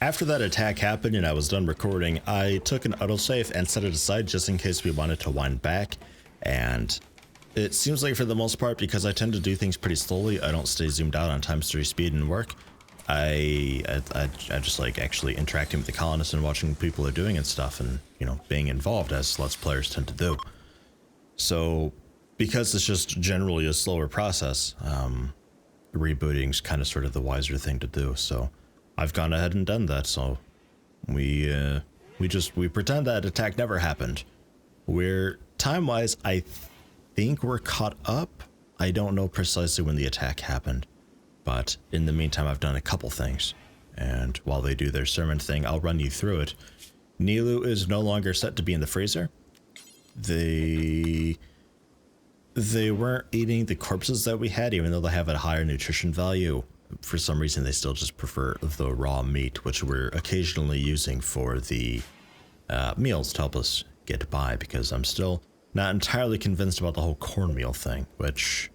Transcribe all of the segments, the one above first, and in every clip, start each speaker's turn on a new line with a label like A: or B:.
A: After that attack happened and I was done recording, I took an autosave and set it aside just in case we wanted to wind back. And it seems like for the most part, because I tend to do things pretty slowly, I don't stay zoomed out on ×3 speed and work. I just like actually interacting with the colonists and watching what people are doing and stuff, and you know, being involved as Let's Players tend to do. So because it's just generally a slower process, rebooting's kind of sort of the wiser thing to do. So I've gone ahead and done that. So we pretend that attack never happened. We're time-wise, I think we're caught up. I don't know precisely when the attack happened, but in the meantime, I've done a couple things. And while they do their sermon thing, I'll run you through it. Nilu is no longer set to be in the freezer. They weren't eating the corpses that we had, even though they have a higher nutrition value. For some reason, they still just prefer the raw meat, which we're occasionally using for the meals to help us get by, because I'm still not entirely convinced about the whole cornmeal thing, which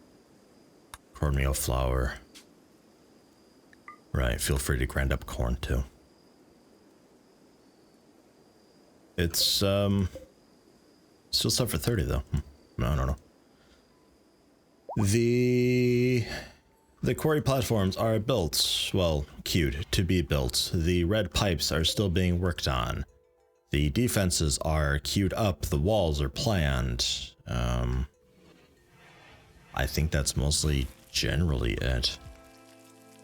A: cornmeal flour. Right, feel free to grind up corn too. It's still set for 30 though. I don't know. The quarry platforms are built, well, queued to be built. The red pipes are still being worked on. The defenses are queued up. The walls are planned. I think that's mostly generally it.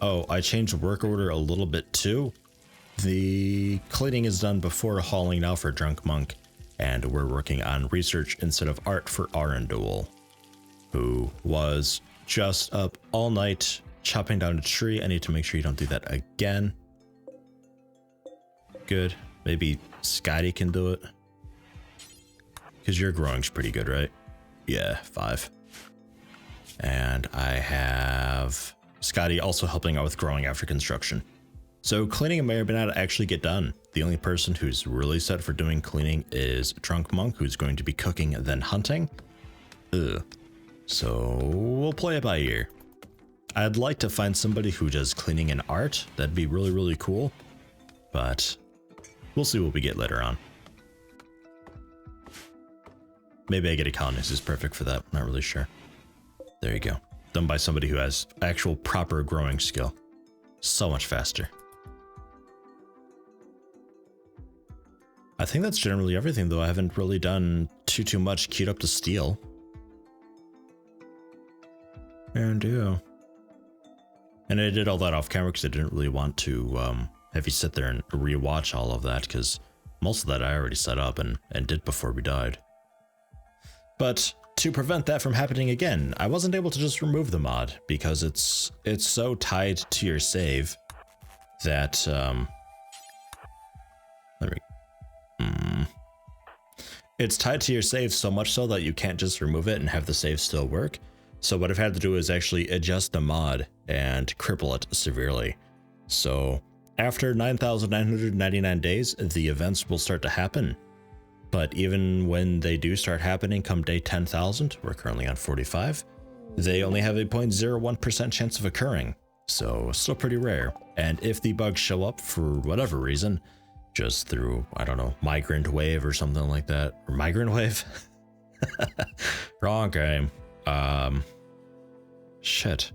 A: Oh, I changed work order a little bit too. The cleaning is done before hauling now for Drunk Monk, and we're working on research instead of art for Arundel, who was just up all night chopping down a tree. I need to make sure you don't do that again. Good. Maybe Scotty can do it. Because your growing's pretty good, right? Yeah, 5. And I have Scotty also helping out with growing after construction. So cleaning may or may not actually get done. The only person who's really set for doing cleaning is Drunk Monk, who's going to be cooking then hunting. Ugh. So we'll play it by ear. I'd like to find somebody who does cleaning and art. That'd be really, really cool. But we'll see what we get later on. Maybe I get a colonist who's perfect for that. Not really sure. There you go. Done by somebody who has actual proper growing skill. So much faster. I think that's generally everything, though. I haven't really done too much queued up to steel. And yeah. And I did all that off camera because I didn't really want to have you sit there and rewatch all of that, because most of that I already set up and did before we died. But to prevent that from happening again, I wasn't able to just remove the mod because it's so tied to your save that it's tied to your save so much so that you can't just remove it and have the save still work. So what I've had to do is actually adjust the mod and cripple it severely. So after 9,999 days, the events will start to happen. But even when they do start happening come day 10,000, we're currently on 45, they only have a 0.01% chance of occurring. So still pretty rare. And if the bugs show up for whatever reason, just through, I don't know, migrant wave or something like that, or migrant wave? Wrong game. Shit.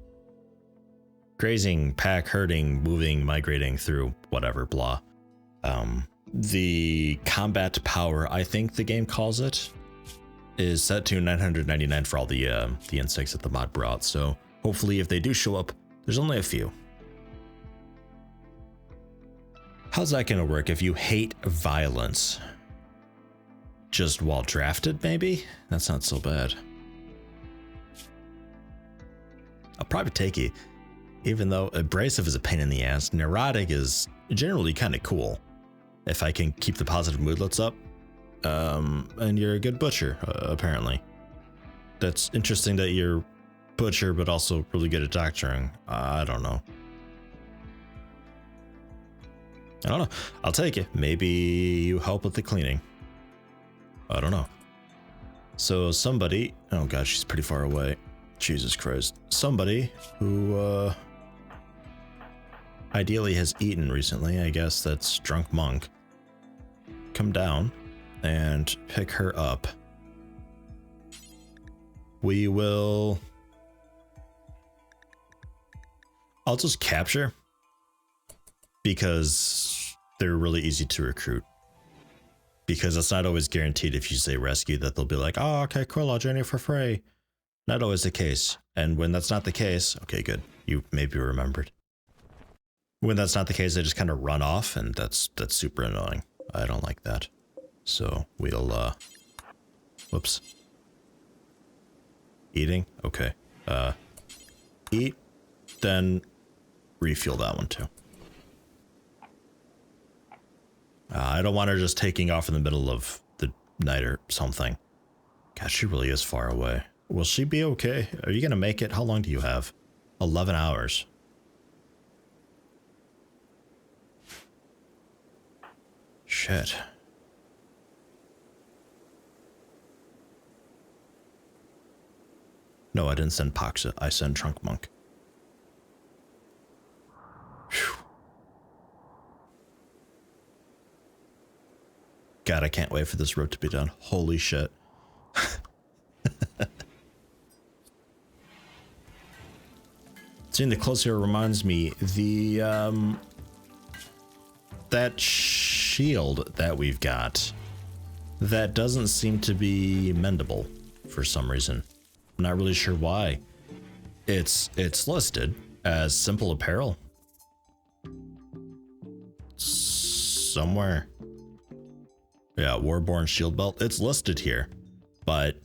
A: Grazing, pack, herding, moving, migrating through, whatever, blah. The combat power, I think the game calls it, is set to 999 for all the insects that the mod brought. So hopefully if they do show up, there's only a few. How's that gonna work if you hate violence? Just while drafted, maybe? That's not so bad. I'll probably take it, even though abrasive is a pain in the ass. Neurotic is generally kind of cool if I can keep the positive moodlets up. And you're a good butcher, apparently. That's interesting that you're butcher, but also really good at doctoring. I don't know. I'll take it. Maybe you help with the cleaning. I don't know. So somebody, oh god, she's pretty far away. Jesus Christ. Somebody who ideally has eaten recently. I guess that's Drunk Monk. Come down and pick her up. We will... I'll just capture because they're really easy to recruit. Because it's not always guaranteed if you say rescue that they'll be like, oh, okay, cool, I'll join you for free. Not always the case. And when that's not the case, okay, good. You maybe remembered. When that's not the case, they just kind of run off, and that's super annoying. I don't like that. So we'll, whoops. Eating? Okay. Eat, then refuel that one too. I don't want her just taking off in the middle of the night or something. God, she really is far away. Will she be okay? Are you gonna make it? How long do you have? 11 hours. Shit. No, I didn't send Paxa. I sent Trunk Monk. Whew. God, I can't wait for this road to be done. Holy shit. Seeing the closer reminds me, the, that shield that we've got, that doesn't seem to be mendable for some reason. I'm not really sure why. It's listed as simple apparel. Somewhere. Yeah, Warborn shield belt. It's listed here. But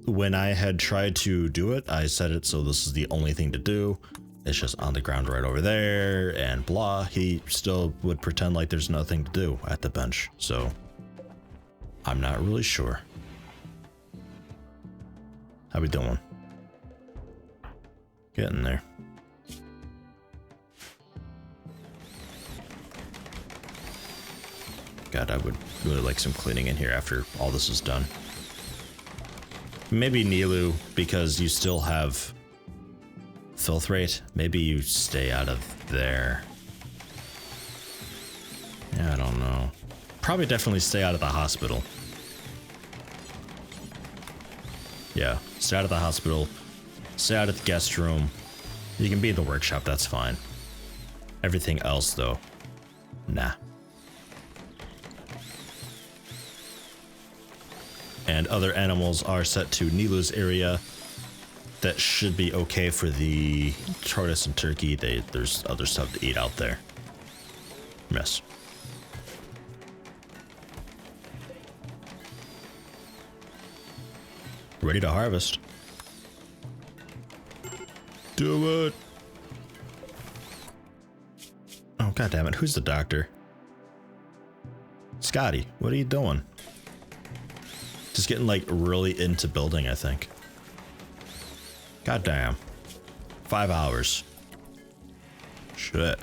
A: when I had tried to do it, I set it so this is the only thing to do. It's just on the ground right over there and blah. He still would pretend like there's nothing to do at the bench. So I'm not really sure. How we doing? Getting there. God, I would really like some cleaning in here after all this is done. Maybe Nilu, because you still have filth rate. Maybe you stay out of there. Yeah, I don't know. Probably definitely stay out of the hospital. Yeah, stay out of the hospital. Stay out of the guest room. You can be in the workshop, that's fine. Everything else, though, nah. And other animals are set to Nilu's area. That should be okay for the tortoise and turkey. There's other stuff to eat out there. Yes. Ready to harvest. Do it. Oh, God damn it. Who's the doctor? Scotty, what are you doing? Just getting like really into building, I think. God damn. 5 hours. Shit.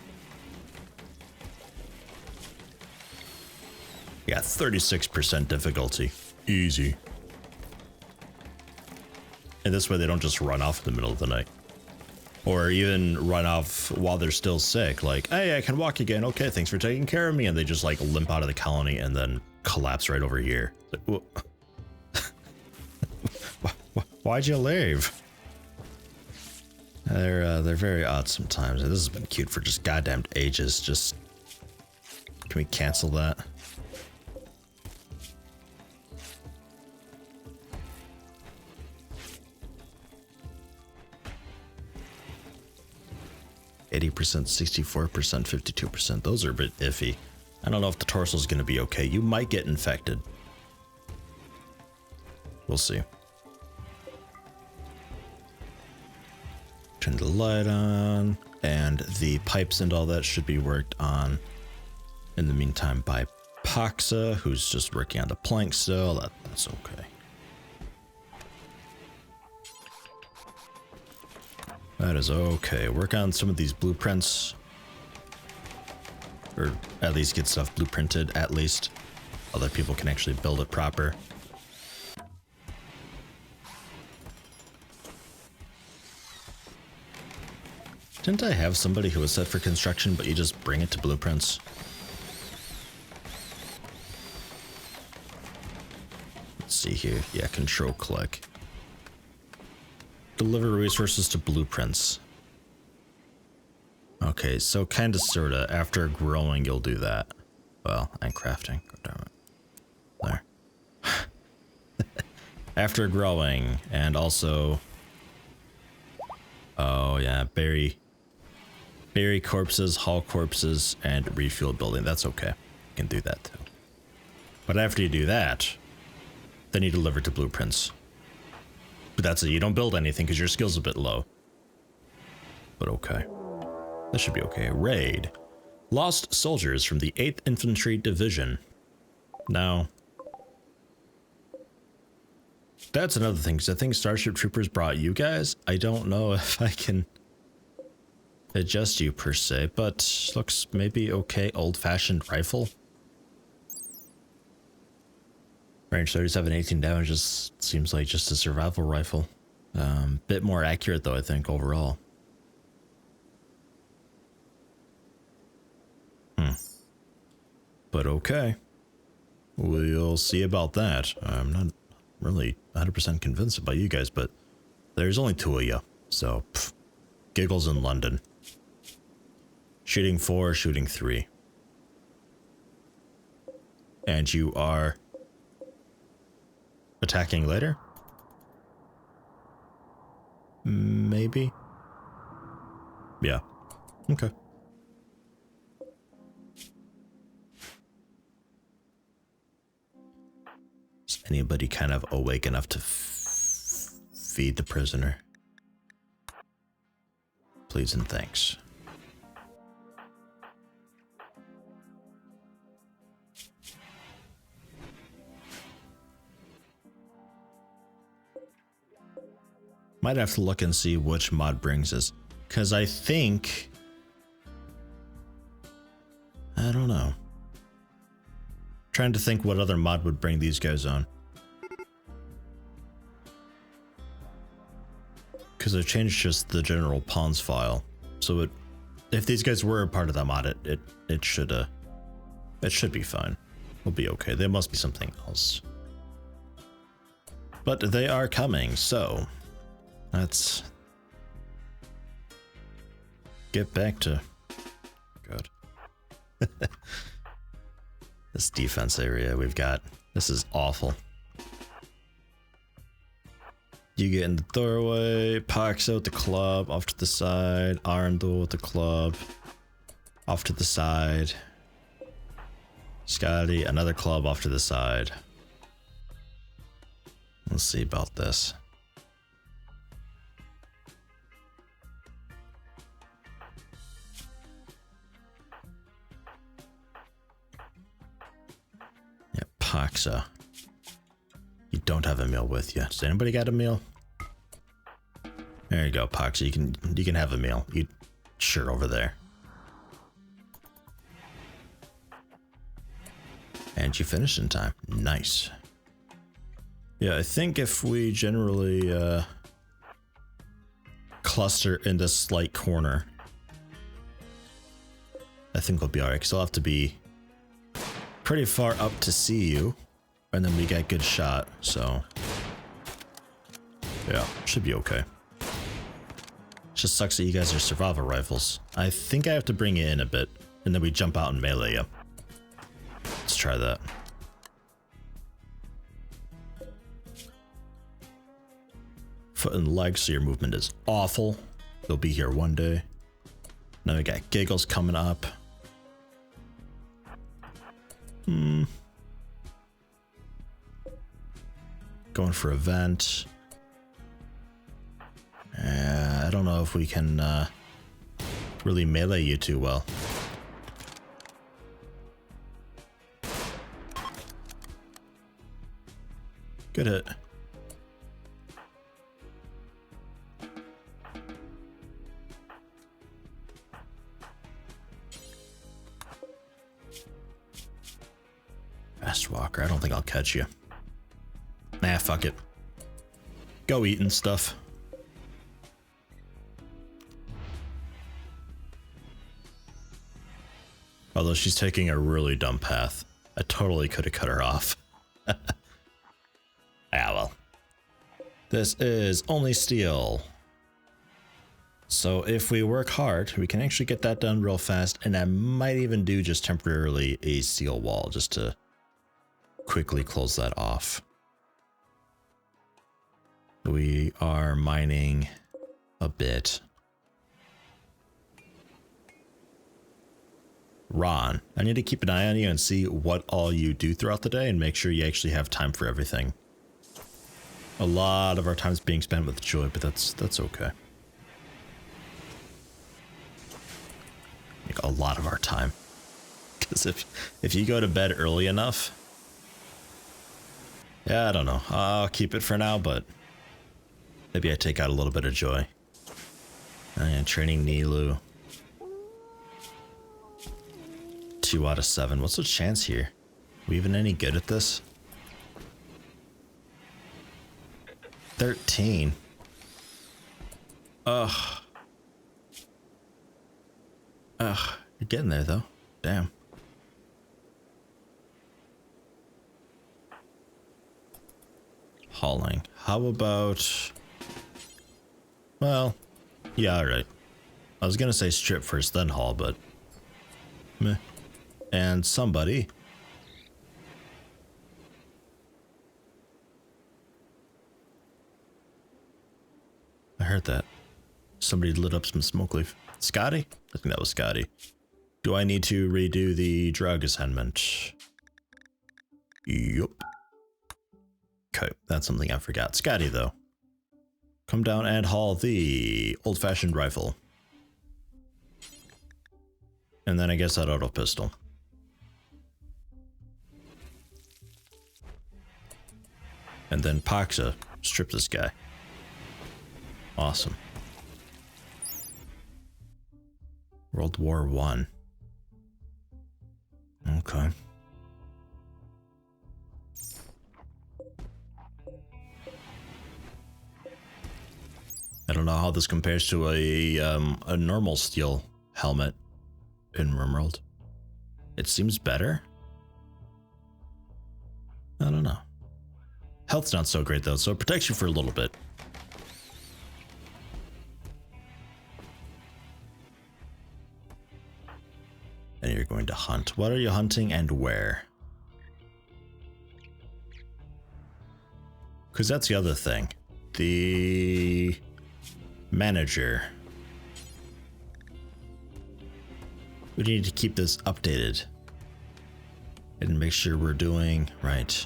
A: Yeah, 36% difficulty. Easy. And this way they don't just run off in the middle of the night. Or even run off while they're still sick. Like, hey, I can walk again. Okay, thanks for taking care of me. And they just like limp out of the colony and then collapse right over here. Like, why'd you leave? They're very odd sometimes. This has been cute for just goddamn ages. Just, can we cancel that? %, 64%, 52%. Those are a bit iffy. I don't know if the torso is going to be okay. You might get infected. We'll see. Turn the light on, and the pipes and all that should be worked on in the meantime by Paxa, who's just working on the plank still. That's okay. That is okay. Work on some of these blueprints. Or at least get stuff blueprinted, at least. Other people can actually build it proper. Didn't I have somebody who was set for construction, but you just bring it to blueprints? Let's see here. Yeah, control click. Deliver resources to blueprints. Okay, so kinda sorta. After growing, you'll do that. Well, and crafting. God damn it. There. After growing, and also... Oh yeah, bury corpses, haul corpses, and refuel building. That's okay. You can do that too. But after you do that, then you deliver to blueprints. But that's it. You don't build anything because your skill's a bit low. But okay. That should be okay. Raid. Lost soldiers from the 8th Infantry Division. Now, that's another thing, because I think Starship Troopers brought you guys. I don't know if I can adjust you per se, but looks maybe okay. Old-fashioned rifle. Range 37, 18 damage just seems like just a survival rifle. Bit more accurate though, I think, overall. But okay. We'll see about that. I'm not really 100% convinced about you guys, but there's only 2 of you. So, giggles in London. Shooting 4, shooting 3. And you are attacking later? Maybe? Yeah. Okay. Is anybody kind of awake enough to feed the prisoner? Please and thanks. Might have to look and see which mod brings us, because I think... I don't know. Trying to think what other mod would bring these guys on. Because I've changed just the general pawns file. So if these guys were a part of that mod, it should be fine. We'll be okay. There must be something else. But they are coming, so let's get back to God. This defense area we've got. This is awful. You get in the doorway, Parks out the club, off to the side, Arundel with the club, off to the side. Scotty, another club off to the side. Let's see about this. Yeah, Paxa. You don't have a meal with you. Does anybody got a meal? There you go, Paxa. You can have a meal. You sure over there. And you finished in time. Nice. Yeah, I think if we generally cluster in this slight corner, I think we'll be alright, because I'll have to be pretty far up to see you, and then we get good shot, so yeah, should be okay. Just sucks that you guys are survival rifles. I think I have to bring you in a bit, and then we jump out and melee you. Let's try that. Foot and legs, so your movement is awful. They'll be here one day. Now we got giggles coming up. Going for a vent. I don't know if we can really melee you too well. Good hit. Fast walker, I don't think I'll catch you. Nah, fuck it. Go eating stuff. Although she's taking a really dumb path. I totally could have cut her off. Ah, well. This is only steel. So if we work hard, we can actually get that done real fast. And I might even do just temporarily a steel wall just to quickly close that off. We are mining a bit. Ron, I need to keep an eye on you and see what all you do throughout the day and make sure you actually have time for everything. A lot of our time is being spent with Joy, but that's okay. Like a lot of our time. Because if you go to bed early enough, yeah, I don't know. I'll keep it for now, but maybe I take out a little bit of Joy. And training Nilu. 2 out of 7. What's the chance here? Are we even any good at this? 13. Ugh. Ugh. You're getting there though. Damn. Hauling. How about... Well, yeah, alright. I was gonna say strip first, then haul, but... Meh. And somebody... I heard that. Somebody lit up some smoke leaf. Scotty? I think that was Scotty. Do I need to redo the drug assignment? Yup. Okay, that's something I forgot. Scotty, though. Come down and haul the old-fashioned rifle. And then I guess that auto pistol. And then Paxa, strip this guy. Awesome. World War I. Okay. I don't know how this compares to a normal steel helmet in RimWorld. It seems better. I don't know. Health's not so great though, so it protects you for a little bit. And you're going to hunt. What are you hunting and where? Because that's the other thing. The manager. We need to keep this updated. And make sure we're doing right.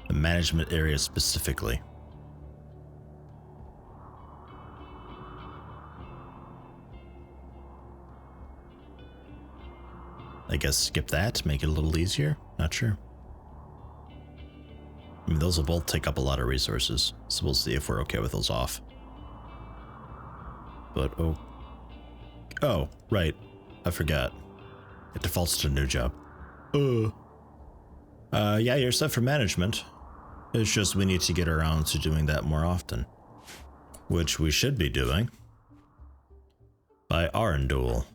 A: The management area specifically. I guess skip that, make it a little easier. Not sure. I mean, those will both take up a lot of resources, so we'll see if we're okay with those off. But oh, right, I forgot. It defaults to new job. Yeah, you're set for management. It's just we need to get around to doing that more often, which we should be doing by Arundel,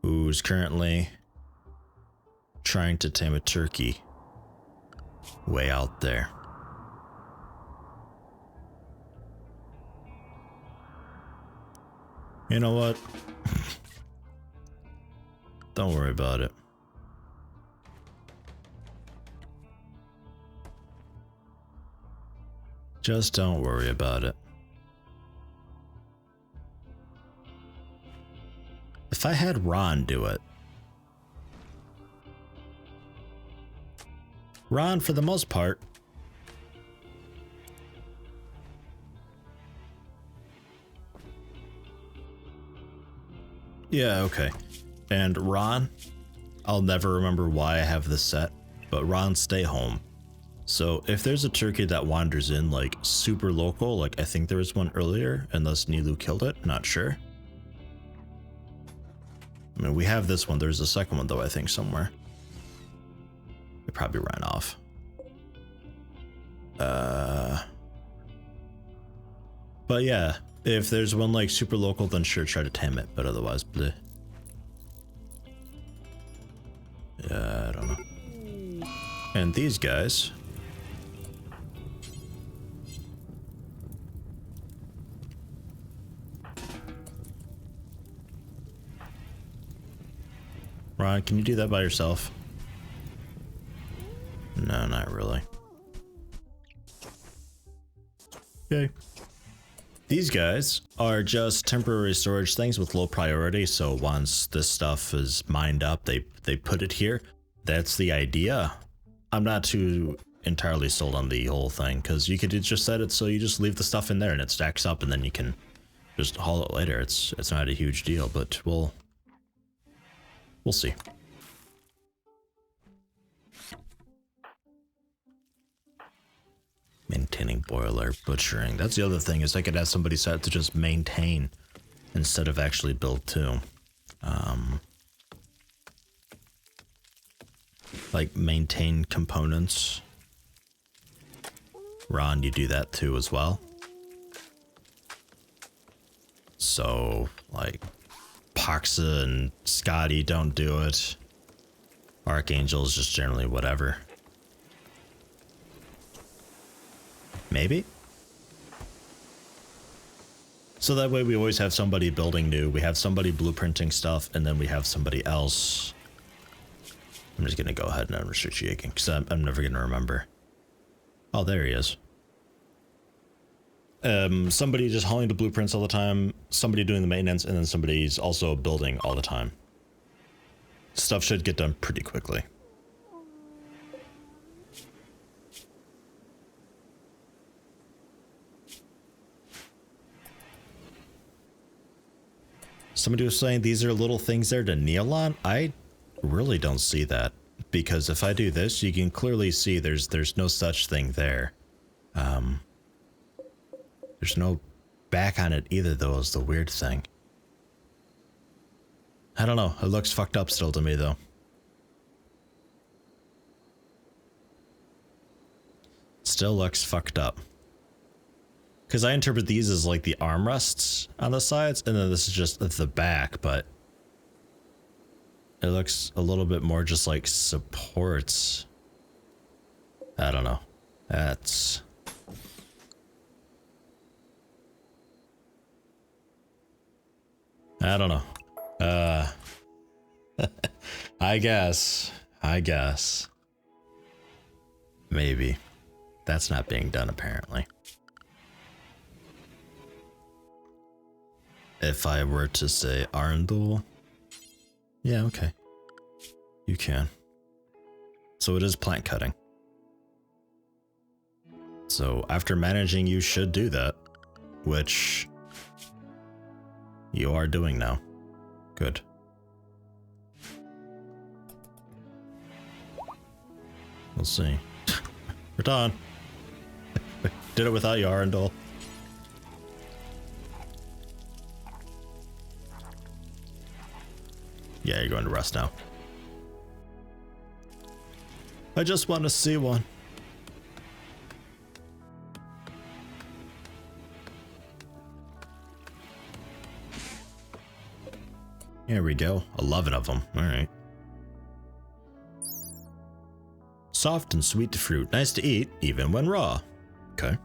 A: who's currently trying to tame a turkey way out there. You know what? Don't worry about it. Just don't worry about it. If I had Ron do it. Ron, for the most part. Yeah, okay. And Ron, I'll never remember why I have this set, but Ron, stay home. So if there's a turkey that wanders in like super local, like I think there was one earlier, unless Nilu killed it, not sure. I mean, we have this one. There's a second one though, I think somewhere. It probably ran off. But yeah, If there's one like super local, then sure, try to tame it, but otherwise, bleh. Yeah, I don't know. And these guys. Ron, can you do that by yourself? No, not really. Okay. These guys are just temporary storage things with low priority, so once this stuff is mined up, they put it here. That's the idea. I'm not too entirely sold on the whole thing, because you could just set it so you just leave the stuff in there and it stacks up and then you can just haul it later. It's not a huge deal, but we'll see. Maintaining boiler, butchering. That's the other thing, is I could have somebody set to just maintain instead of actually build too. Like maintain components. Ron, you do that too as well. So like Poxa and Scotty don't do it. Archangel's just generally whatever. Maybe? So that way we always have somebody building new, we have somebody blueprinting stuff, and then we have somebody else. I'm just gonna go ahead and unrestrict yaking, because I'm never gonna remember. Oh, there he is. Somebody just hauling the blueprints all the time, somebody doing the maintenance, and then somebody's also building all the time. Stuff should get done pretty quickly. Somebody was saying these are little things there to kneel on. I really don't see that, because if I do this, you can clearly see there's no such thing there. There's no back on it either, though, is the weird thing. I don't know. It looks fucked up still to me, though. Still looks fucked up. Because I interpret these as like the armrests on the sides, and then this is just the back, but it looks a little bit more just like supports. I don't know. That's... I don't know. I guess. Maybe. That's not being done, apparently. If I were to say Arundel, yeah, okay. You can. So it is plant cutting. So after managing, you should do that, which you are doing now. Good. We'll see. We're done. Did it without you, Arundel. Yeah, you're going to rest now. I just want to see one. Here we go. 11 of them. All right. Soft and sweet fruit. Nice to eat, even when raw. Okay.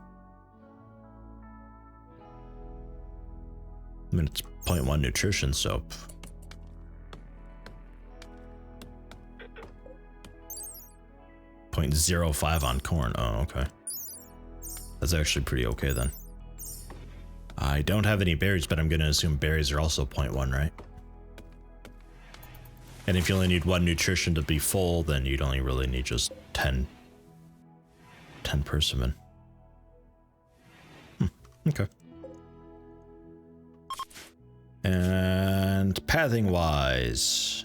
A: I mean, it's 0.1 nutrition, so... 0.05 on corn. Oh, okay. That's actually pretty okay then. I don't have any berries, but I'm going to assume berries are also 0.1, right? And if you only need 1 nutrition to be full, then you'd only really need just 10 persimmon. Okay. And pathing wise,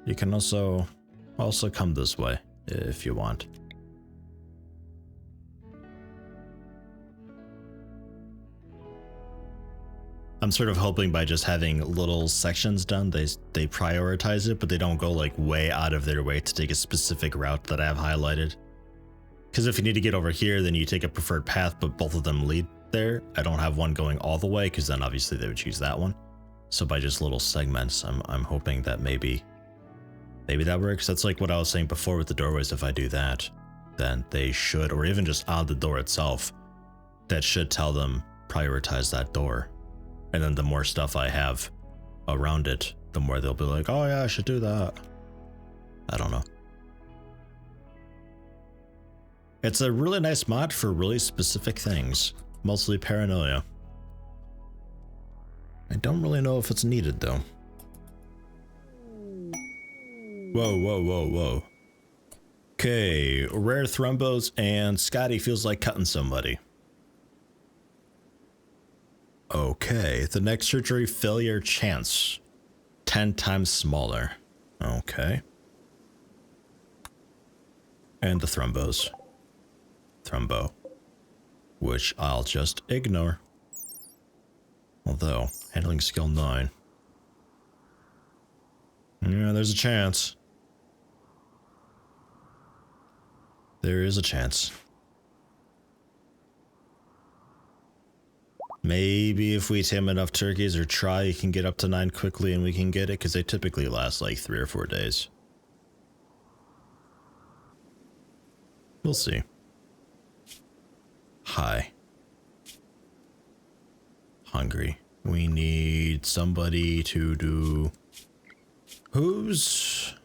A: you can also come this way if you want. I'm sort of hoping by just having little sections done, they prioritize it, but they don't go like way out of their way to take a specific route that I have highlighted. Because if you need to get over here, then you take a preferred path, but both of them lead there. I don't have one going all the way, because then obviously they would choose that one. So by just little segments, I'm hoping that maybe that works. That's like what I was saying before with the doorways. If I do that, then they should, or even just on the door itself, that should tell them prioritize that door. And then the more stuff I have around it, the more they'll be like, oh yeah, I should do that. I don't know. It's a really nice mod for really specific things, mostly paranoia. I don't really know if it's needed though. Whoa, whoa, whoa, whoa. Okay, rare thrombos and Scotty feels like cutting somebody. Okay, the next surgery failure chance, 10 times smaller. Okay. And the thrombos. Thrombo, which I'll just ignore. Although, handling skill 9. Yeah, there's a chance. There is a chance. Maybe if we tame enough turkeys or try, you can get up to 9 quickly and we can get it, because they typically last like 3 or 4 days. We'll see. Hi. Hungry. We need somebody to do... Who's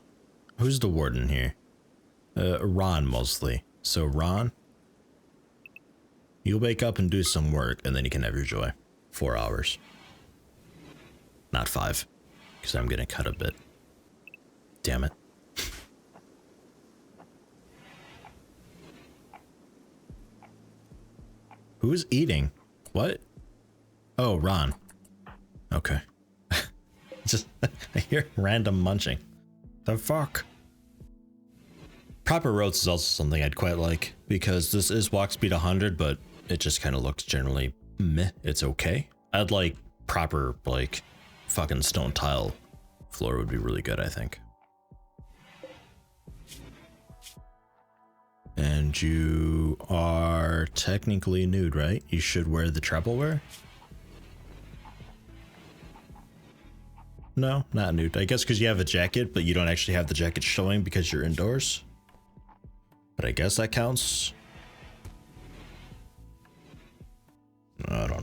A: the warden here? Ron mostly. So Ron, you'll wake up and do some work and then you can have your joy. 4 hours. Not 5. Because I'm gonna cut a bit. Damn it. Who's eating? What? Oh, Ron. Okay. Just, I hear random munching. The fuck? Proper roads is also something I'd quite like, because this is walk speed 100, but it just kind of looks generally meh. It's okay. I'd like proper, like, fucking stone tile floor would be really good, I think. And you are technically nude, right? You should wear the treble wear? No, not nude. I guess because you have a jacket, but you don't actually have the jacket showing because you're indoors. But I guess that counts. I don't